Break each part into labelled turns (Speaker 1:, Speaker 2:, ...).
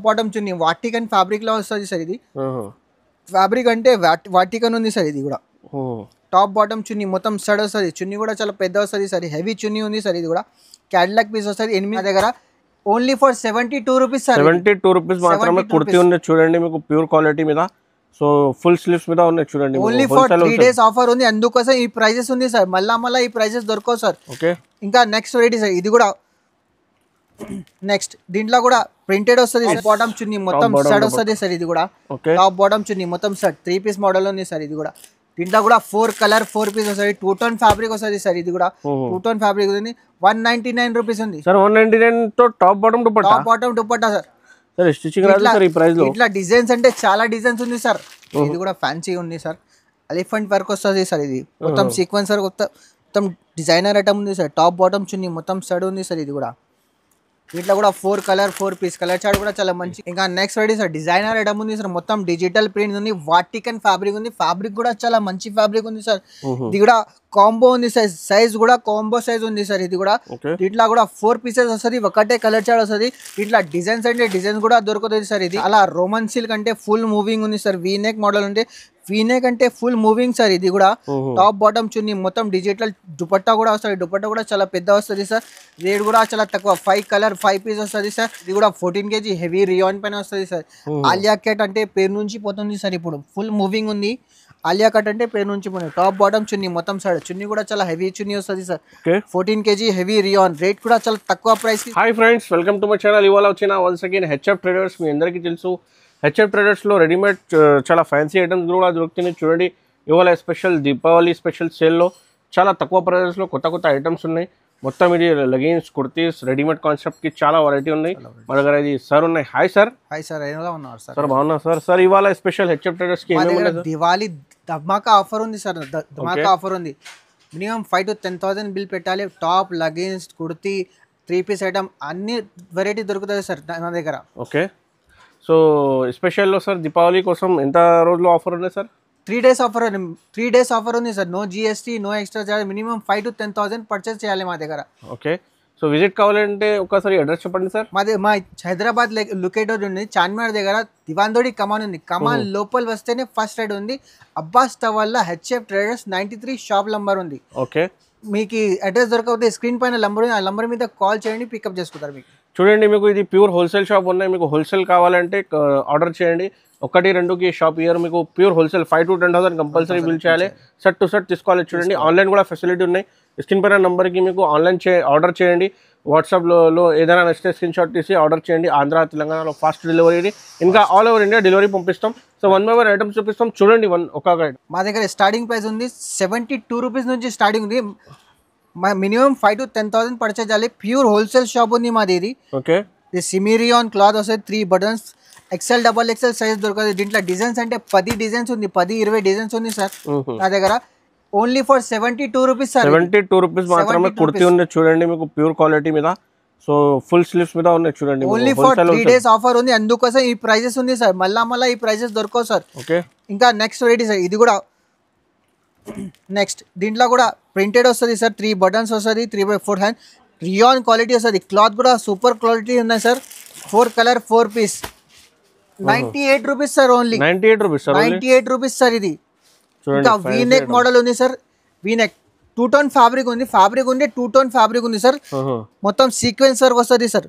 Speaker 1: Bottom చున్నీ Vatican fabric లో వస్తుంది sir ఇది. ఫ్యాబ్రిక్ అంటే వాటికన్ ఉంది సార్ ఇది కూడా. టాప్ బాటమ్ చున్నీ మొత్తం స్టడ్ వస్తుంది. చున్నీ కూడా చాలా పెద్ద వస్తుంది సార్. హెవీ చున్నీ ఉంది సార్. ఇది కూడా క్యాడ్లాక్ పీస్ వస్తుంది. 8 దగ్గర only for 72 rupees sir.
Speaker 2: 72 rupees మాత్రమే కుర్తీ ఉంది చూడండి, మీకు ప్యూర్ క్వాలిటీ మీద. సో ఫుల్ స్లీవ్స్ మీద ఉన్నాయి చూడండి.
Speaker 1: ఓన్లీ ఫర్ 3 days ఆఫర్ ఉంది, అందుకోసం ఈ ప్రైజెస్ ఉంది సార్. మళ్ళా ఈ ప్రైజెస్ దొరకవు సార్.
Speaker 2: ఓకే,
Speaker 1: ఇంకా నెక్స్ట్ వెరైటీ సార్. ఇది కూడా నెక్స్ట్ దీంట్లో కూడా ప్రింటెడ్ వస్తుంది. బాటమ్ చున్నీ మొత్తం షర్ట్ వస్తుంది సార్. ఇది కూడా టాప్ బాటమ్ చున్నీ మొత్తం షర్ట్ 3 piece మోడల్ ఉంది సార్. ఇది కూడా దీంట్లో కూడా 4 కలర్ 4 piece వస్తుంది. 2 tone ఫ్యాబ్రిక్ వస్తుంది సార్. ఇది కూడా 2 tone ఫ్యాబ్రిక్ ఉంది. 199 రూపీస్ ఉంది
Speaker 2: సార్. 199 తో top bottom
Speaker 1: dupatta sir.
Speaker 2: Sir stitching రాదు సార్ ఈ ప్రైస్ లో.
Speaker 1: ఇట్లా డిజైన్స్ అంటే చాలా డిజైన్స్ ఉంది సార్. ఇది కూడా ఫ్యాన్సీ ఉంది సార్. ఎలిఫెంట్ వర్క్ వస్తుంది సార్. ఇది మొత్తం సీక్వెన్స్ వర్క్, మొత్తం డిజైనర్ ఐటమ్ ఉంది సార్. టాప్ బాటమ్ చున్నీ మొత్తం స్టడ్ ఉంది సార్. ఇది కూడా వీటిలో కూడా 4 కలర్ 4 piece కలర్ చార్ట్ కూడా చాలా మంచి. ఇంకా next ready sir. Designer item ఉంది సార్. మొత్తం డిజిటల్ ప్రింట్ ఉంది. వాటికన్ ఫ్యాబ్రిక్ ఉంది. ఫ్యాబ్రిక్ కూడా చాలా మంచి ఫ్యాబ్రిక్ ఉంది సార్. ఇది కూడా కాంబో ఉంది సార్. సైజ్ కూడా కాంబో సైజ్ ఉంది సార్. ఇది కూడా ఇట్లా కూడా 4 pieces వస్తుంది. ఒకటే కలర్ చార్ట్ వస్తుంది. ఇట్లా డిజైన్స్ అంటే డిజైన్స్ కూడా దొరుకుతుంది సార్. ఇది అలా రోమన్ సిల్క్ అంటే ఫుల్ మూవింగ్ ఉంది సార్. వీ నెక్ మోడల్ ఉంటే వీనెక్ అంటే ఫుల్ మూవింగ్ సార్. ఇది కూడా టాప్ బాటమ్ చున్నీ మొత్తం డిజిటల్ దుపట్టా కూడా వస్తుంది. దుపట్టా కూడా చాలా పెద్ద వస్తుంది సార్. రేట్ కూడా చాలా తక్కువ. 5 కలర్ 5 piece వస్తుంది సార్. ఇది కూడా 14 kg హెవీ రియాన్ పైన వస్తుంది సార్. ఆలియా కట్ అంటే పేరు నుంచి పోతుంది సార్. ఇప్పుడు ఫుల్ మూవింగ్ ఉంది. ఆలియా కట్ అంటే పేరు నుంచి పోతుంది. టాప్ బాటమ్ చున్నీ మొత్తం సార్. చున్నీ కూడా చాలా హెవీ చున్నీ వస్తుంది sir. 14 kg heavy rayon. Rate కూడా చాలా తక్కువ price.
Speaker 2: Hi friends, welcome to my channel. ఇవాళ వచ్చిన వన్స్ అగైన్ హెచ్ఎఫ్ ట్రేడర్స్. మీ అందరికీ తెలుసు హెచ్ఎఫ్ ట్రేడర్స్లో రెడీమేడ్ చాలా ఫ్యాన్సీ ఐటమ్స్ కూడా దొరుకుతున్నాయి చూడండి. ఇవాళ స్పెషల్ దీపావళి స్పెషల్ సేల్లో చాలా తక్కువ ప్రైజెస్లో కొత్త ఐటమ్స్ ఉన్నాయి. మొత్తం ఇది లెగిన్స్, కుర్తీస్, రెడీమేడ్ కాన్సెప్ట్కి చాలా వెరైటీ ఉన్నాయి. మన దగ్గర ఇది సార్ ఉన్నాయి. Hi sir.
Speaker 1: హాయ్ సార్, ఎలా ఉన్నారు సార్?
Speaker 2: సార్ బాగున్నా సార్. సార్ ఇవాళ స్పెషల్ హెచ్ఎఫ్ ట్రేడర్స్కి
Speaker 1: దివాళీ ధమాకా ఆఫర్ ఉంది సార్. ధమాకా ఆఫర్ ఉంది. మినిమం 5 to 10,000 బిల్ పెట్టాలి. Top, leggings, kurti, 3 piece item అన్ని వెరైటీ దొరుకుతుంది సార్ నా దగ్గర.
Speaker 2: ఓకే, సో స్పెషల్లో సార్ దీపావళి కోసం ఎంత రోజులు ఆఫర్ ఉంది sir?
Speaker 1: 3 days offer. 3 days offer ఉంది sir. No GST, no extra charge. Minimum 5 to 10,000 purchase చేయాలి మా దగ్గర.
Speaker 2: ఓకే, సో విజిట్ కావాలంటే ఒకసారి అడ్రస్ చెప్పండి సార్.
Speaker 1: మా హైదరాబాద్ లొకేటెడ్ ఉంది. చార్మినార్ దగ్గర దివాందోడి కమాన్ ఉంది. కమాన్ లోపల వస్తేనే ఫస్ట్ రైడ్ ఉంది. అబ్బాస్ టవర్లో హెచ్ఎఫ్ ట్రేడర్స్ 93 షాప్ నంబర్ ఉంది.
Speaker 2: ఓకే,
Speaker 1: మీకు అడ్రస్ దొరకకపోతే స్క్రీన్ పైన నంబర్ ఉంది. ఆ నంబర్ మీద కాల్ చేయండి, పికప్ చేసుకుంటారు. మీకు
Speaker 2: చూడండి, మీకు ఇది ప్యూర్ హోల్సేల్ షాప్ ఉన్నాయి. మీకు హోల్సేల్ కావాలంటే ఆర్డర్ చేయండి. 1-2కి షాప్ ఇయర్ మీకు pure wholesale 5 to 10,000 compulsory bill చేయాలి. సెట్ టు సెట్ తీసుకోవాలి. చూడండి, ఆన్లైన్ కూడా ఫెసిలిటీ ఉన్నాయి. స్క్రీన్ పైన నెంబర్కి మీకు ఆన్లైన్ ఆర్డర్ చేయండి. వాట్సాప్లో ఏదైనా నచ్చితే స్క్రీన్ షాట్ తీసి ఆర్డర్ చేయండి. ఆంధ్ర, తెలంగాణలో ఫాస్ట్ డెలివరీ, ఇంకా ఆల్ ఓవర్ ఇండియా డెలివరీ పంపిస్తాం. సో 1 by 1 ఐటమ్స్ చూపిస్తాం. చూడండి, ఒక ఐటమ్
Speaker 1: మా దగ్గర స్టార్టింగ్ ప్రైస్ ఉంది 72 రూపీస్ నుంచి స్టార్టింగ్ ఉంది. మినిమం 5 to 10,000 పర్చేజ్ చేయాలి. ప్యూర్ హోల్సేల్ షాప్ ఉంది మాది. ఇది
Speaker 2: ఓకే,
Speaker 1: ఇది సిమిరియాన్ క్లాత్ వస్తుంది. 3 buttons, XL, XXL సైజ్ దొరకదు. దీంట్లో డిజైన్స్ అంటే 10 డిజైన్స్ ఉంది. 10-20 డిజైన్స్ ఉంది సార్ నా దగ్గర. Only for 72 rupees sir.
Speaker 2: 72 rupees మాత్రమే కుర్తీ ఉంది చూడండి, మీకు ప్యూర్ క్వాలిటీ మీద. సో ఫుల్ స్లీవ్స్ మీద ఉన్నాయి చూడండి.
Speaker 1: ఓన్లీ ఫర్ 3 days ఆఫర్ ఉంది, అందుకోసం ఈ ప్రైజెస్ ఉంది సార్. మళ్ళా ఈ ప్రైజెస్ దొరకవు సార్.
Speaker 2: ఓకే,
Speaker 1: ఇంకా నెక్స్ట్ వెరైటీ సార్. ఇది కూడా నెక్స్ట్ దీంట్లో కూడా ప్రింటెడ్ వస్తుంది సార్. 3 buttons వస్తుంది. 3/4 హ్యాండ్ రియాన్ క్వాలిటీ వస్తుంది. క్లాత్ కూడా సూపర్ క్వాలిటీ ఉన్నాయి sir. 4 colour 4 piece 98 rupees sir. Only
Speaker 2: 98 rupees sir.
Speaker 1: 98 rupees sir. ఇది ఇంకా వీనెక్ మోడల్ ఉంది సార్. వీనెక్ 2 tone ఫ్యాబ్రిక్ ఉంది. 2 tone ఫ్యాబ్రిక్ ఉంది సార్. మొత్తం సీక్వెన్స్ వర్క్ వస్తుంది సార్.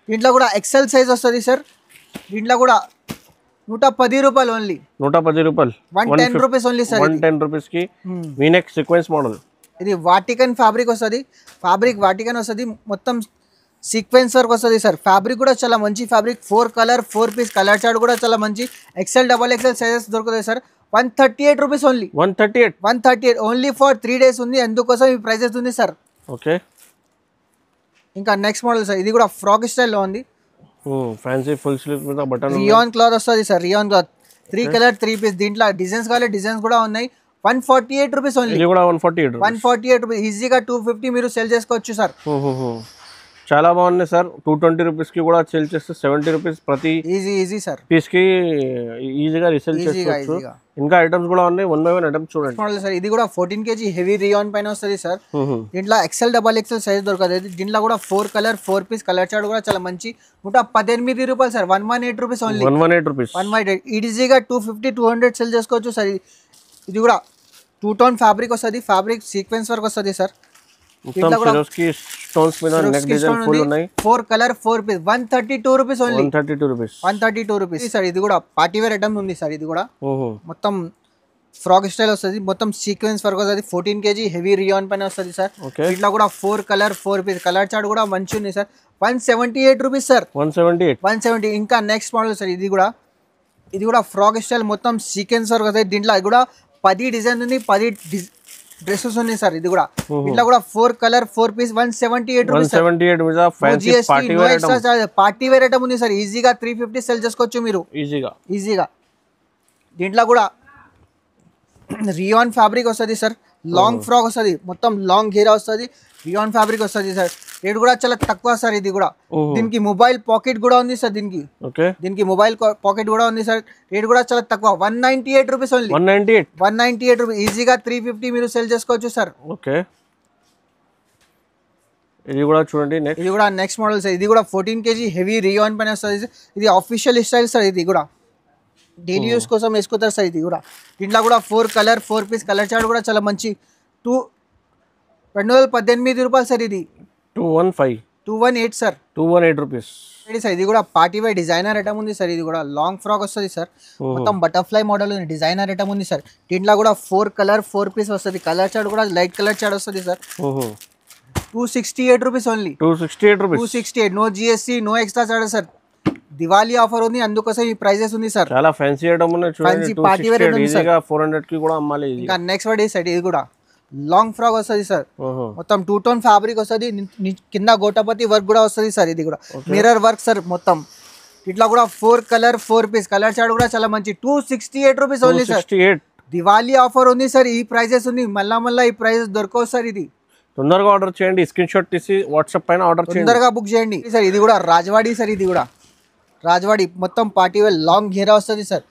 Speaker 1: దీంట్లో కూడా XL సైజ్ వస్తుంది సార్. దీంట్లో కూడా 110 రూపాయలు ఓన్లీ.
Speaker 2: 110 రూపాయలు.
Speaker 1: 110 రూపీస్ ఓన్లీ సార్.
Speaker 2: 110 రూపీస్కి వీనెక్ సీక్వెన్స్ మోడల్.
Speaker 1: ఇది వాటికన్ ఫ్యాబ్రిక్ వస్తుంది. వాటికన్ వస్తుంది. మొత్తం సీక్వెన్స్ వర్క్ వస్తుంది సార్. ఫ్యాబ్రిక్ కూడా చాలా మంచి fabric. 4 colour 4 piece colour chart కూడా చాలా మంచి. XL, XXL సైజెస్ దొరుకుతాయి sir. 138 rupees only. 138 only for 3 days ఉంది, అందుకోసం ఈ ప్రైజెస్ ఉంది సార్.
Speaker 2: ఓకే,
Speaker 1: ఇంకా నెక్స్ట్ మోడల్ సార్. ఇది కూడా ఫ్రాక్ స్టైల్లో ఉంది.
Speaker 2: ఫ్యాన్సీ ఫుల్ స్లీవ్ మీద బటన్
Speaker 1: రియాన్ క్లాత్ వస్తుంది sir. Rayon cloth 3 colour 3 piece. దీంట్లో డిజైన్స్ కావాలి, డిజైన్స్ కూడా ఉన్నాయి. 148 రూపీస్ ఓన్లీ.
Speaker 2: 148
Speaker 1: రూపీస్ ఈజీగా 250 మీరు సెల్ చేసుకోవచ్చు సార్.
Speaker 2: చాలా బాగున్నాయి సార్. 220 రూపీస్కి కూడా సేల్ చేస్తే 70 రూపీస్ ప్రతి
Speaker 1: ఈజీ సార్,
Speaker 2: పీస్కి ఈజీగా రీసేల్ చేసుకోవచ్చు. ఇంకా ఐటమ్స్ కూడా ఉన్నాయి. 1 by 1 ఐటమ్స్ చూడండి.
Speaker 1: మోడల్ సార్ ఇది కూడా 14 kg హెవీ రియాన్ పైన వస్తుంది సార్. దీంట్లో XL XXL సైజ్ దొరకదు. దీంట్లో కూడా 4 కలర్ 4 పీస్ కలర్ చార్ట్ కూడా చాలా మంచి 118 రూపాయలు సార్. 118 rupees only.
Speaker 2: 118 రూపీస్.
Speaker 1: 118 ఈజీగా 250 200 సెల్ చేసుకోవచ్చు సార్. ఇది కూడా 2 టోన్ ఫ్యాబ్రిక్ వస్తుంది. ఫ్యాబ్రిక్ సీక్వెన్స్ వర్క్ వస్తుంది సార్.
Speaker 2: మొత్తం సిరోస్కి స్టోన్స్ మీద నెక్ డిజైన్ ఫుల్ ఉన్నాయి.
Speaker 1: 4 colour 4 piece 132 rupees only.
Speaker 2: 132
Speaker 1: rupees sir. ఇది కూడా పార్టీ వేర్ ఐటమ్ ఉంది సార్. ఇది కూడా మొత్తం ఫ్రాక్ స్టైల్ వస్తుంది. మొత్తం సీక్వెన్స్ వర్క్ వస్తుంది. 14 kg హెవీ రియాన్ పైన వస్తుంది సార్. ఇట్లా కూడా 4 కలర్ 4 పీస్ కలర్ చార్ట్ కూడా మంచి ఉంది సార్. 178 rupees sir. 170. ఇంకా నెక్స్ట్ మోడల్ సార్. ఇది కూడా ఫ్రాక్ స్టైల్ మొత్తం సీక్వెన్స్ వర్క్ వస్తుంది. దీంట్లో కూడా 10 డిజైన్ ఉంది. 10 డ్రెస్సెస్ ఉన్నాయి సార్. ఇది కూడా ఇట్లా కూడా 4 colour 4 piece 178 rupees. Party wear item ఉంది సార్. ఈజీగా 350 సెల్ చేసుకోవచ్చు మీరు ఈజీగా. దీంట్లో కూడా రియాన్ ఫ్యాబ్రిక్ వస్తుంది సార్. లాంగ్ ఫ్రాక్ వస్తుంది. మొత్తం లాంగ్ హెయిర్ వస్తుంది. రియాన్ ఫ్యాబ్రిక్ వస్తుంది సార్. రేట్ కూడా చాలా తక్కువ సార్. ఇది కూడా దీనికి మొబైల్ పాకెట్ కూడా ఉంది సార్. దీనికి మొబైల్ పాకెట్ కూడా ఉంది సార్. రేట్ కూడా చాలా తక్కువ 198 రూపీస్ ఓన్లీ. 198 రూపీస్ ఈజీగా 350 మీరు సెల్ చేసుకోవచ్చు సార్.
Speaker 2: ఇది కూడా చూడండి.
Speaker 1: ఇది కూడా నెక్స్ట్ మోడల్ సార్. ఇది కూడా 14 kg హెవీ రియాన్ పైన వస్తుంది. ఇది ఆఫీషియల్ స్టైల్ సార్. ఇది కూడా డైలీ యూస్ కోసం వేసుకుంటారు సార్. ఇది కూడా దీంట్లో కూడా 4 కలర్ 4 పీస్ కలర్ చార్ట్ కూడా చాలా మంచి 218 రూపాయలు సార్. ఇది 218 సార్. 218
Speaker 2: rupees
Speaker 1: sir. ఇది కూడా పార్టీ వేర్ డిజైనర్ ఐటమ్ ఉంది సార్. ఇది కూడా లాంగ్ ఫ్రాక్ వస్తుంది సార్. మొత్తం బటర్ఫ్లై మోడల్ ఉంది. డిజైనర్ ఐటమ్ ఉంది సార్. దీంట్లో కూడా 4 కలర్ 4 పీస్ వస్తుంది. కలర్ చార్ట్ కూడా లైట్ కలర్ చార్ట్ వస్తుంది sir. 268 rupees only. 268 no GST no extra charges sir. Diwali offer ఉంది అందుకోసం ఈ ప్రైజెస్ ఉంది సార్.
Speaker 2: చాలా ఫ్యాన్సీ ఐటమ్ ఉన్నాయి చూడండి. పార్టీ వేర్ ఈజీగా 400 కి కూడా అమ్మాలి.
Speaker 1: ఇంకా నెక్స్ట్ వర్డ్ సార్. ఇది కూడా లాంగ్ ఫ్రాక్ వస్తుంది సార్. మొత్తం 2 టోన్ ఫ్యాబ్రిక్ వస్తుంది. కింద గోటపతి వర్క్ కూడా వస్తుంది సార్. ఇది కూడా మిర్రర్ వర్క్ సార్ మొత్తం. ఇట్లా కూడా 4 కలర్ 4 పీస్ కలర్ చార్ట్ కూడా చాలా మంచి 268 rupees only sir. Diwali offer ఉంది సార్. ఈ ప్రైజెస్ ఉంది. మళ్ళా ఈ ప్రైజెస్ దొరకవు సార్. ఇది
Speaker 2: తొందరగా ఆర్డర్ చేయండి. స్క్రీన్ షాట్ తీసి వాట్సాప్ పైన ఆర్డర్ చేయండి.
Speaker 1: తొందరగా బుక్ చేయండి సార్. ఇది కూడా రాజవాడి సార్. ఇది కూడా రాజవాడి మొత్తం పార్టీ వేర్ లాంగ్ హెయిర్ వస్తుంది సార్.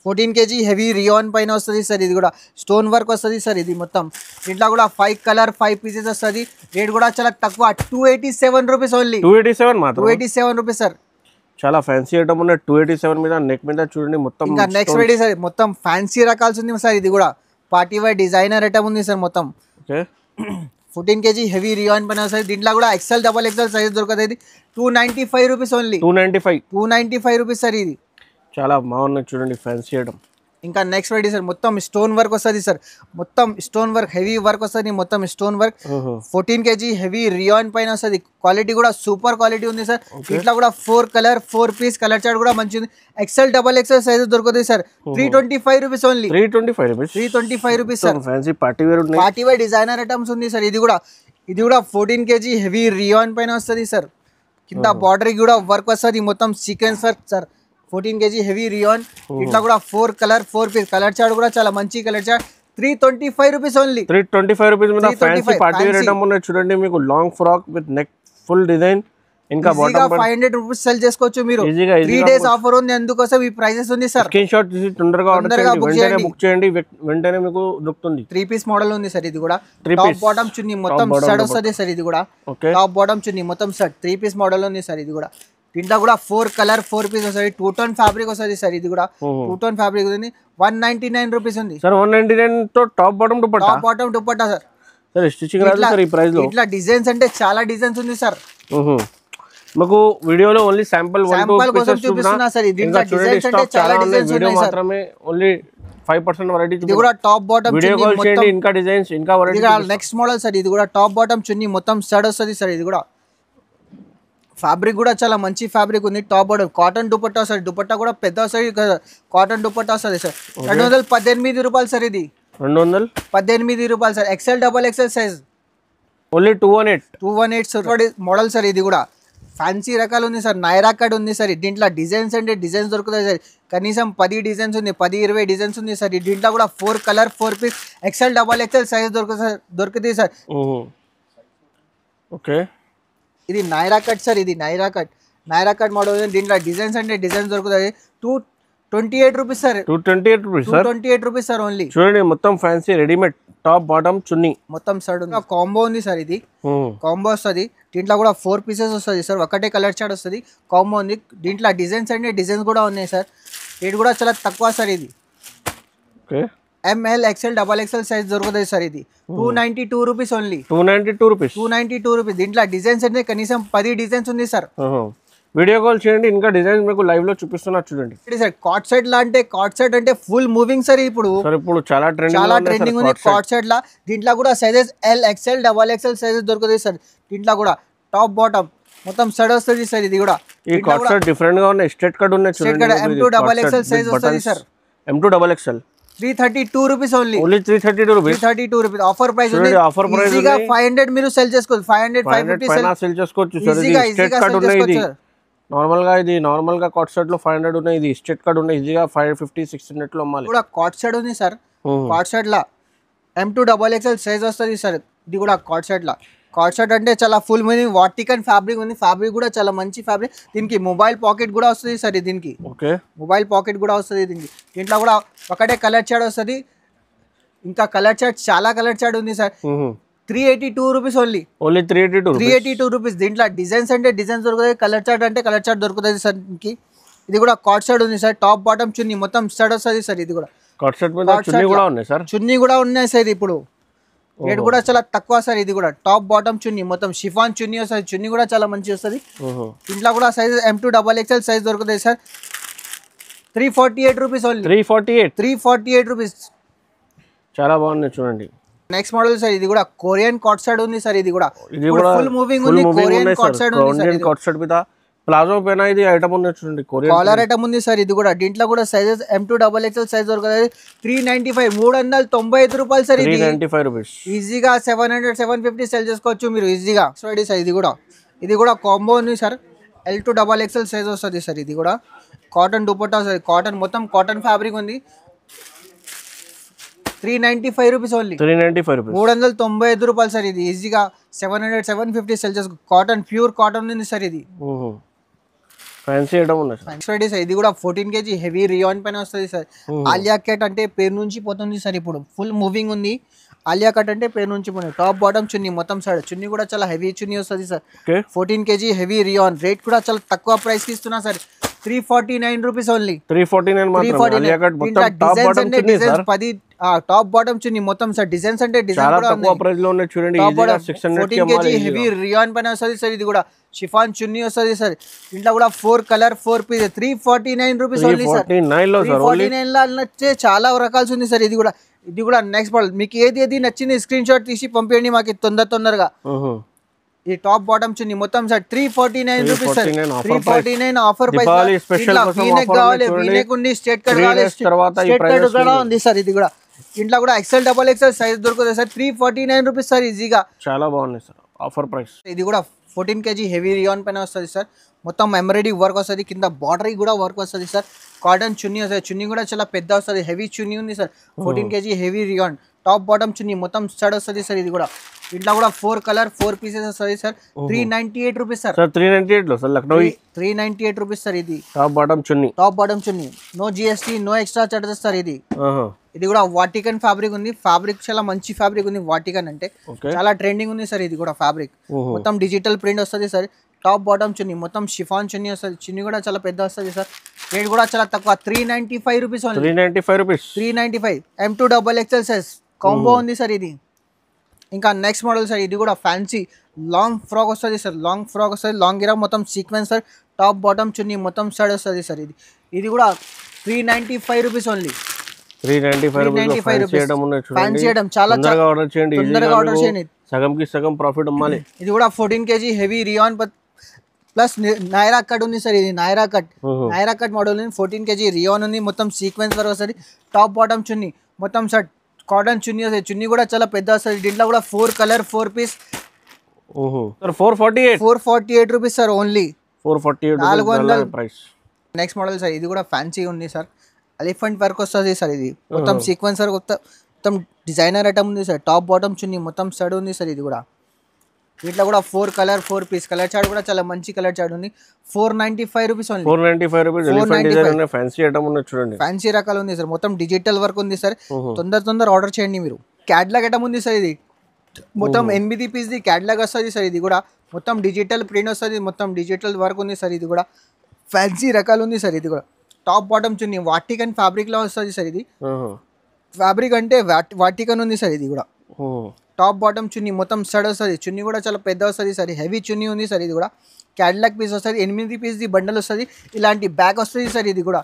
Speaker 1: 14 kg హెవీ రియాన్ పైన వస్తుంది సార్. ఇది కూడా స్టోన్ వర్క్ వస్తుంది సార్. ఇది మొత్తం దీంట్లో కూడా 5 కలర్ 5 పీసెస్ వస్తుంది. రేట్ కూడా చాలా తక్కువ 287 రూపీస్ ఓన్లీ. 287 rupees sir.
Speaker 2: చాలా ఫ్యాన్సీ ఐటమ్ ఉన్నాయి. 287 మీద నెక్ మీద చూడండి మొత్తం.
Speaker 1: ఇంకా నెక్స్ట్ రెడీ సార్. మొత్తం ఫ్యాన్సీ రకాల్సి ఉంది సార్. ఇది కూడా పార్టీ వేర్ డిజైనర్ ఐటమ్ ఉంది సార్. మొత్తం 14 kg హెవీ రియాన్ పైన వస్తుంది. దీంట్లో కూడా XL XXL సైజ్ దొరుకుతుంది. 295 రూపీస్ ఓన్లీ. 295 rupees sir. ఇది
Speaker 2: చాలా బాగున్నాయి చూడండి ఫ్యాన్సీ ఐటమ్.
Speaker 1: ఇంకా నెక్స్ట్ రెడీ సార్. మొత్తం స్టోన్ వర్క్ వస్తుంది సార్. మొత్తం స్టోన్ వర్క్ హెవీ వర్క్ వస్తుంది. మొత్తం stone work 14 kg heavy rayon పైన వస్తుంది. క్వాలిటీ కూడా సూపర్ క్వాలిటీ ఉంది సార్. ఇట్లా కూడా 4 కలర్ 4 పీస్ కలర్ చార్ట్ కూడా మంచి ఉంది. XL XXL సైజ్ దొరుకుతుంది sir. 325 rupees only. 325 rupees sir.
Speaker 2: Fancy party wear
Speaker 1: designer items ఉంది సార్. ఇది కూడా 14 kg హెవీ రియాన్ పైన వస్తుంది సార్. కింద బార్డర్ కూడా వర్క్ వస్తుంది. మొత్తం sequence work sir. 14 kg heavy rayon. ఇట్లా కూడా 4 కలర్ 4 పీస్ కలర్ చార్ట్ కూడా చాలా మంచి colour chart. 325 rupees only.
Speaker 2: 325 rupees మీద ఫ్యాన్సీ పార్టీ వేర్ ఐటమ్ ఉన్నాయి చూడండి. మీకు long frock with neck full design. ఇంకా బాటమ్
Speaker 1: 500 రూపీస్ సెల్ చేసుకోవచ్చు మీరు. 3 డేస్ ఆఫర్ ఉంది అందుకోసం ఈ ప్రైజెస్ ఉంది సార్.
Speaker 2: స్క్రీన్ షాట్ తీసి తొందరగా ఆర్డర్ చేయండి. వెంటనే బుక్ చేయండి. వెంటనే మీకు దొరుకుతుంది.
Speaker 1: 3 పీస్ మోడల్ ఉంది సార్. ఇది కూడా టాప్ బాటమ్ చున్నీ మొత్తం సెట్ వస్తుంది సార్. ఇది కూడా టాప్ బాటమ్ చున్నీ మొత్తం సెట్ 3 పీస్ మోడల్ ఉంది సార్. ఇది కూడా దీంట్లో కూడా 4 కలర్ 4 పీస్ వస్తుంది. 2 టోన్ ఫ్యాబ్రిక్ వస్తుంది సార్. ఇది కూడా 2 టోన్ ఫ్యాబ్రిక్ ఉంది. 199 రూపీస్ ఉంది
Speaker 2: సార్. 199 తో top bottom
Speaker 1: dupatta sir.
Speaker 2: Sir stitching రాదు సార్ ఈ ప్రైస్ లో.
Speaker 1: ఇట్లా డిజైన్స్ అంటే చాలా డిజైన్స్ ఉంది సార్.
Speaker 2: మాకు వీడియోలో ఓన్లీ శాంపుల్ 1 2 పీసెస్
Speaker 1: చూపిస్తున్నా సార్. దీంట్లో డిజైన్స్ అంటే చాలా డిజైన్స్ ఉన్నాయి సార్.
Speaker 2: మాత్రమే ఓన్లీ 5% వెరైటీ.
Speaker 1: ఇది కూడా టాప్ బాటమ్
Speaker 2: వీడియో కాల్ చేయండి. ఇంకా డిజైన్స్ ఇంకా వెరైటీ.
Speaker 1: Next model sir. ఇది కూడా టాప్ బాటమ్ చున్నీ మొత్తం సెట్ వస్తుంది సార్. ఇది కూడా ఫ్యాబ్రిక్ కూడా చాలా మంచి ఫ్యాబ్రిక్ ఉంది. Top bottom cotton dupatta sir. Dupatta కూడా పెద్ద వస్తుంది. కాటన్ దుపట్టా వస్తుంది సార్. 218 రూపాయలు సార్. ఇది 218 రూపాయలు sir. XL XXL size
Speaker 2: only 218
Speaker 1: sir. Model sir. ఇది కూడా ఫ్యాన్సీ రకాలు ఉంది సార్. నైరా కట్ ఉంది సార్. దీంట్లో డిజైన్స్ అంటే డిజైన్స్ దొరుకుతాయి సార్. కనీసం 10 డిజైన్స్ ఉంది. 10-20 డిజైన్స్ ఉంది సార్. దీంట్లో కూడా 4 colour 4 piece XL XXL size దొరుకుతుంది సార్.
Speaker 2: ఓకే
Speaker 1: ఇది నైరా కట్ సార్, ఇది నైరా కట్ మోడల్ ఉంది. దీంట్లో డిజైన్స్ అంటే డిజైన్స్ దొరుకుతాయి. 228 rupees sir,
Speaker 2: 228 rupees sir,
Speaker 1: 228 rupees sir only.
Speaker 2: చూడండి మొత్తం fancy readymade top bottom chunni
Speaker 1: మొత్తం సైడ్ ఉంది. కాంబో ఉంది సార్, ఇది కాంబో వస్తుంది. దీంట్లో కూడా 4 పీసెస్ వస్తుంది సార్, ఒకటే కలర్ చార్ట్ వస్తుంది. కాంబో ఉంది. దీంట్లో డిజైన్స్ అంటే డిజైన్స్ కూడా ఉన్నాయి సార్. రేట్ కూడా చాలా తక్కువ సార్. ఇది
Speaker 2: okay,
Speaker 1: M L XL double XL size దొరుకుతుంది సార్. ఇది 292 రూపీస్ ఓన్లీ,
Speaker 2: 292 రూపీస్,
Speaker 1: 292 రూపీస్. దీంట్లో డిజైన్స్ అంటే కనీసం 10 డిజైన్స్ ఉంది సార్.
Speaker 2: వీడియో కాల్ చేయండి, ఇంకా డిజైన్స్ మీకు లైవ్ లో చూపిస్తున్నా చూడండి.
Speaker 1: సార్ కాట్ సెట్ లా అంటే కాట్ సెట్ అంటే ఫుల్ మూవింగ్ సార్. ఇప్పుడు
Speaker 2: చాలా
Speaker 1: ట్రెండింగ్ ఉంది కాట్ సెట్ లా. దీంట్లో కూడా sizes L XL double XL sizes దొరుకుతాయి సార్. దీంట్లో కూడా టాప్ బాటమ్ మొత్తం సెట్ వస్తుంది సార్. ఇది కూడా
Speaker 2: ఈ కాట్ సెట్ డిఫరెంట్ గా ఉన్నాయి. స్ట్రెట్ కట్ ఉన్నాయి చూడండి.
Speaker 1: M2 డబల్ ఎక్స్ఎల్ సైజ్ వస్తుంది sir.
Speaker 2: M2 double XL
Speaker 1: 332 rupees only,
Speaker 2: 332 rupees,
Speaker 1: 332 rupees. Offer price ఉంది. ఈజీగా 500 మీరు సెల్ చేసుకోవచ్చు. 500 550
Speaker 2: సెల్ చేసుకోవచ్చు సార్. ఇది స్ట్రెట్ కట్ ఉన్నాయి. ఇది నార్మల్ గా, ఇది నార్మల్ గా కాట్ సెట్ లో 500 ఉన్నాయి. ఇది స్ట్రెట్ కట్ ఉన్నాయి. ఈజీగా 550 600 లో అమ్మాలి.
Speaker 1: కూడా కాట్ సెట్ ఉంది సార్. కాట్ సెట్ లా M2 డబల్ ఎక్స్ఎల్ సైజ్ వస్తుంది సార్. ఇది కూడా కాట్ సెట్ లా. కాట్ సెట్ అంటే చాలా ఫుల్ మీనింగ్ వాటికన్ ఫ్యాబ్రిక్ ఉంది. ఫ్యాబ్రిక్ కూడా చాలా మంచి ఫ్యాబ్రిక్. దీనికి మొబైల్ పాకెట్ కూడా వస్తుంది సార్. దీనికి
Speaker 2: ఓకే,
Speaker 1: మొబైల్ పాకెట్ కూడా వస్తుంది దీనికి. దీంట్లో కూడా ఒకటే కలర్ చార్ట్ వస్తుంది. ఇంకా కలర్ చార్ట్ చాలా కలర్ చార్ట్ ఉంది సార్. 382 rupees only, 382 rupees. దీంట్లో డిజైన్స్ అంటే డిజైన్స్ దొరుకుతాయి, కలర్ చార్ట్ అంటే కలర్ చార్ట్ దొరుకుతుంది సార్ దీనికి. ఇది కూడా కాట్ సెట్ ఉంది సార్. టాప్ బాటమ్ చున్నీ మొత్తం సెట్ వస్తుంది సార్. ఇది కూడా
Speaker 2: కాట్ సెట్ మీద చున్నీ కూడా ఉన్నాయి సార్.
Speaker 1: చున్నీ కూడా ఉన్నాయి సార్. ఇప్పుడు రేట్ కూడా చాలా తక్కువ సార్. ఇది కూడా టాప్ బాటమ్ చున్నీ మొత్తం షిఫాన్ చున్నీ వస్తుంది. చున్నీ కూడా చాలా మంచి వస్తుంది. ఇంట్లో కూడా size M2 double XL size దొరుకుతుంది సార్. 348 rupees only, 348 rupees.
Speaker 2: చాలా బాగుంది చూడండి.
Speaker 1: Next model sir. ఇది కూడా కొరియన్ కాట్ సెట్ ఉంది సార్. ఇది కూడా ఫుల్ మూవింగ్ ఉంది. కొరియన్ కాట్ సెట్ ఉంది సార్.
Speaker 2: కాట్ సెట్ మీద ప్లాజో పైన ఇది ఐటమ్ ఉంది చూడండి. కొరియన్
Speaker 1: కాలర్ ఐటమ్ ఉంది సార్. ఇది కూడా దీంట్లో కూడా sizes M2 double XL size దొరుకుతుంది. 395, 395 రూపాయలు సార్. ఇది
Speaker 2: 395 రూపీస్.
Speaker 1: ఈజీగా 700 750 సెల్ చేసుకోవచ్చు మీరు ఈజీగా. సార్ ఇది కూడా కాంబో ఉంది sir. L2 double XL size వస్తుంది సార్. ఇది కూడా కాటన్ దుపట్టా సార్. కాటన్ మొత్తం కాటన్ ఫ్యాబ్రిక్ ఉంది. 395 రూపీస్ ఓన్లీ,
Speaker 2: 395 రూపీస్,
Speaker 1: 395 రూపాయలు సార్. ఇది ఈజీగా 700 750 సెల్ చేసుకో. కాటన్ ప్యూర్ కాటన్ ఉంది సార్. ఇది
Speaker 2: ఫ్యాన్సీ ఐటమ్ ఉంది
Speaker 1: సార్. ఇది కూడా 14 kg హెవీ రియాన్ పైన వస్తుంది సార్. ఆలియా కట్ అంటే పేరు నుంచి పోతుంది సార్. ఇప్పుడు ఫుల్ మూవింగ్ ఉంది. ఆలియా కట్ అంటే పేరు నుంచి పోయింది. టాప్ బాటమ్ చున్నీ మొత్తం సైడ్ చున్నీ కూడా చాలా హెవీ చున్నీ వస్తుంది sir. 14 kg heavy rayon. Rate కూడా చాలా తక్కువ ప్రైస్ కి ఇస్తున్నా సార్. 349 రూపీస్ ఓన్లీ,
Speaker 2: 349 మాత్రమే. ఆలియా కట్ మొత్తం టాప్ బాటమ్ చున్నీ సార్.
Speaker 1: 10 టాప్ బాటమ్ చున్నీ మొత్తం సార్. డిజైన్స్ అంటే డిజైన్ కూడా
Speaker 2: తక్కువ ప్రైస్ లో ఉన్నాయి చూడండి. ఈజీగా 600 కి
Speaker 1: 14 kg హెవీ రియాన్ పైన వస్తుంది సార్. ఇది కూడా షిఫాన్ చున్నీ వస్తుంది సార్. ఇంట్లో కూడా 4 colour 4 piece 349 rupees only sir. 349 లో నచ్చే చాలా రకాల్సి ఉంది సార్. ఇది కూడా నెక్స్ట్ మోడల్. మీకు ఏది నచ్చింది స్క్రీన్ షాట్ తీసి పంపించండి మాకు తొందరగా. ఈ టాప్ బాటమ్ చున్నీ మొత్తం sir 349 rupees sir. 349 offer price. V-neck కావాలి, వీనెక్ ఉంది. స్ట్రెట్ కట్ కావాలి, స్ట్రెట్ కట్ కూడా ఉంది సార్. ఇది కూడా ఇంట్లో కూడా ఎక్స్ఎల్ డబల్ ఎక్స్ఎల్ సైజ్ దొరుకుతుంది సార్. 349 rupees sir. ఈజీగా
Speaker 2: చాలా బాగుంది సార్ ఆఫర్ ప్రైస్.
Speaker 1: ఇది కూడా 14 kg హెవీ రియాన్ పైన వస్తుంది సార్. మొత్తం ఎంబ్రాయిడరీ వర్క్ వస్తుంది. కింద బార్డర్ కూడా వర్క్ వస్తుంది సార్. కాటన్ చున్నీ వస్తుంది. చున్నీ కూడా చాలా పెద్ద వస్తుంది. హెవీ చున్నీ ఉంది sir. 14 kg heavy rayon. Top bottom chunni మొత్తం స్టడ్ వస్తుంది సార్. ఇది కూడా ఇంట్లో కూడా 4 కలర్ 4 పీసెస్ వస్తుంది సార్. 398 rupees sir.
Speaker 2: 398 లో సార్ లక్నో
Speaker 1: 398 రూపీస్ సార్. ఇది
Speaker 2: top bottom chunni,
Speaker 1: no GST, no extra charges sir. ఇది కూడా వాటికన్ ఫ్యాబ్రిక్ ఉంది. ఫ్యాబ్రిక్ చాలా మంచి ఫ్యాబ్రిక్ ఉంది. వాటికన్ అంటే చాలా ట్రెండింగ్ ఉంది సార్. ఇది కూడా ఫ్యాబ్రిక్ మొత్తం డిజిటల్ ప్రింట్ వస్తుంది సార్. టాప్ బాటమ్ చున్నీ మొత్తం షిఫాన్ చున్నీ వస్తుంది. చున్నీ కూడా చాలా పెద్ద వస్తుంది సార్. రేట్ కూడా చాలా తక్కువ. 395 rupees only, 395. M2 double XL size combo ఉంది సార్. ఇది ఇంకా నెక్స్ట్ మోడల్ సార్. ఇది కూడా ఫ్యాన్సీ లాంగ్ ఫ్రాక్ వస్తుంది సార్. లాంగ్ ఫ్రాక్ వస్తుంది. లాంగ్ గిరా మొత్తం sequence sir. Top bottom chunni మొత్తం సైడ్ వస్తుంది సార్. ఇది కూడా 395 rupees only,
Speaker 2: 395 rupees.
Speaker 1: Fancy item చాలా
Speaker 2: తొందరగా ఆర్డర్
Speaker 1: చేయండి.
Speaker 2: సగంకి సగం ప్రాఫిట్ అమ్మాలి.
Speaker 1: ఇది కూడా 14 kg heavy rayon plus Naira cut ఉంది సార్. ఇది నైరా కట్ మోడల్ ఉంది. 14 kg రియాన్ ఉంది. మొత్తం సీక్వెన్స్ వరకు వస్తుంది. టాప్ బాటమ్ చున్నీ మొత్తం సార్. కాటన్ చున్నీ వస్తుంది. చున్నీ కూడా చాలా పెద్ద వస్తుంది. దీంట్లో కూడా 4 colour 4 piece 448 rupees sir. Only 448 price. Next model sir. ఇది కూడా ఫ్యాన్సీ ఉంది సార్. ఎలిఫెంట్ వర్క్ వస్తుంది సార్. ఇది మొత్తం సీక్వెన్స్ వర్క్ మొత్తం డిజైనర్ ఐటమ్ ఉంది సార్. టాప్ బాటమ్ చున్నీ మొత్తం స్టడ్ ఉంది సార్. ఇది కూడా వీటిలో కూడా 4 పీస్ కలర్ చార్ట్ కూడా చాలా మంచి కలర్ చార్ట్ ఉంది. 495 rupees only.
Speaker 2: 495 rupees. Elephant design ఉన్నాయి, ఫ్యాన్సీ ఐటమ్ ఉన్నాయి చూడండి.
Speaker 1: ఫ్యాన్సీ రకాలు ఉంది సార్, మొత్తం డిజిటల్ వర్క్ ఉంది సార్. తొందర ఆర్డర్ చేయండి మీరు. క్యాట్లాగ్ ఐటమ్ ఉంది సార్, ఇది మొత్తం 8 పీస్ది క్యాట్లాగ్ వస్తుంది సార్. ఇది కూడా మొత్తం డిజిటల్ ప్రింట్ వస్తుంది, మొత్తం డిజిటల్ వర్క్ ఉంది సార్. ఇది కూడా ఫ్యాన్సీ రకాలు ఉంది సార్. ఇది కూడా టాప్ బాటమ్ చున్నీ వాటికన్ ఫ్యాబ్రిక్ లో వస్తుంది సార్. ఇది ఫ్యాబ్రిక్ అంటే వాటికన్ ఉంది సార్. ఇది కూడా టాప్ బాటమ్ చున్నీ మొత్తం స్టడ్ వస్తుంది. చున్నీ కూడా చాలా పెద్ద వస్తుంది సార్, హెవీ చున్నీ ఉంది సార్. ఇది కూడా క్యాట్లాగ్ పీస్ వస్తుంది, 8 పీస్ది బండల్ వస్తుంది. ఇలాంటి బ్యాగ్ వస్తుంది సార్. ఇది కూడా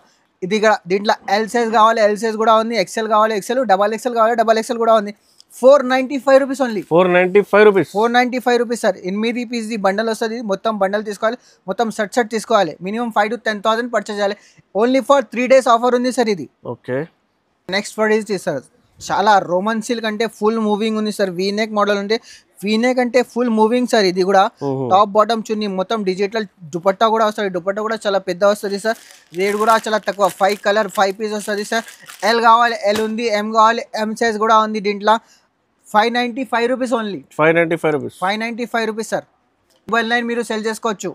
Speaker 1: దీంట్లో ఎల్ సైజ్ కావాలి, ఎల్ సైజ్ కూడా ఉంది. ఎక్సెల్ కావాలి, ఎక్సెల్. డబల్ ఎక్సెల్ కావాలి, డబల్ ఎక్సెల్ కూడా ఉంది. 495 rupees only.
Speaker 2: 495 rupees.
Speaker 1: 495 rupees sir. 8 పీస్ది బండల్ వస్తుంది. మొత్తం బండల్ తీసుకోవాలి, మొత్తం సెట్ తీసుకోవాలి. మినిమం 5 to 10,000 పర్చేజ్ చేయాలి. ఓన్లీ ఫర్ 3 days ఆఫర్ ఉంది సార్. ఇది
Speaker 2: ఓకే.
Speaker 1: నెక్స్ట్ ప్రోడక్ట్ సార్, చాలా రోమన్ సిల్క్ అంటే ఫుల్ మూవింగ్ ఉంది సార్. వీనెక్ మోడల్ ఉంటే వీనెక్ అంటే ఫుల్ మూవింగ్ సార్. ఇది కూడా టాప్ బాటమ్ చున్నీ మొత్తం డిజిటల్. దుపట్టా కూడా వస్తుంది, దుపట్టా కూడా చాలా పెద్ద వస్తుంది సార్. రేట్ కూడా చాలా తక్కువ. 5 కలర్ 5 పీస్ వస్తుంది సార్. ఎల్ కావాలి, ఎల్ ఉంది. ఎం కావాలి, ఎం సైజ్ కూడా ఉంది. దీంట్లో 595 rupees only.
Speaker 2: 595 rupees.
Speaker 1: 595 rupees sir. Mobile 9 మీరు సెల్ చేసుకోవచ్చు.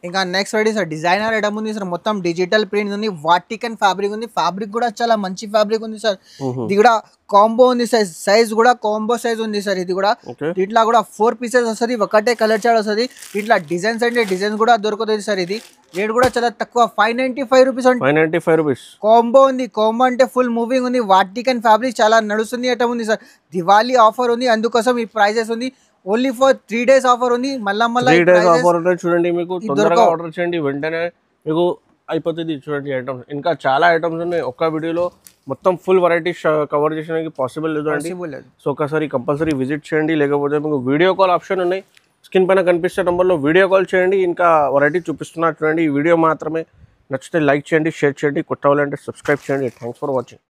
Speaker 1: ఇంకా next ready sir, designer item ఉంది సార్. మొత్తం డిజిటల్ ప్రింట్ ఉంది, వాటికన్ ఫ్యాబ్రిక్ ఉంది. ఫ్యాబ్రిక్ కూడా చాలా మంచి ఫ్యాబ్రిక్ ఉంది సార్. ఇది కూడా కాంబో ఉంది సార్, సైజ్ కూడా కాంబో సైజ్ ఉంది సార్. ఇది కూడా దీంట్లో కూడా 4 పీసెస్ వస్తుంది, ఒకటే కలర్ చార్ట్ వస్తుంది. దీంట్లో డిజైన్స్ అంటే డిజైన్స్ కూడా దొరుకుతుంది సార్. ఇది రేట్ కూడా చాలా తక్కువ, 595 రూపీస్.
Speaker 2: 595 రూపీస్.
Speaker 1: కాంబో ఉంది, కాంబో అంటే ఫుల్ మూవింగ్ ఉంది. వాటికన్ ఫ్యాబ్రిక్ చాలా నడుస్తుంది ఐటమ్ ఉంది సార్. దివాళీ ఆఫర్ ఉంది, అందుకోసం ఈ ప్రైజెస్ ఉంది. ఓన్లీ ఫర్ 3 days ఆఫర్ ఉంది. మళ్ళీ
Speaker 2: 3 days ఆఫర్ ఉంటుంది చూడండి. మీకు తొందరగా ఆర్డర్ చేయండి, వెంటనే మీకు అయిపోతుంది. చూడండి ఐటమ్స్, ఇంకా చాలా ఐటమ్స్ ఉన్నాయి. ఒక్క వీడియోలో మొత్తం ఫుల్ వెరైటీ కవర్ చేయడానికి పాసిబుల్ లేదు అండి. సో ఒకసారి కంపల్సరీ విజిట్ చేయండి, లేకపోతే మీకు వీడియో కాల్ ఆప్షన్ ఉన్నాయి. స్క్రీన్ పైన కనిపిస్తే నెంబర్లో వీడియో కాల్ చేయండి. ఇంకా వెరైటీ చూపిస్తున్నా చూడండి. ఈ వీడియో మాత్రమే నచ్చితే లైక్ చేయండి, షేర్ చేయండి, కొత్త వాళ్ళంటే సబ్స్క్రైబ్ చేయండి. Thanks for watching.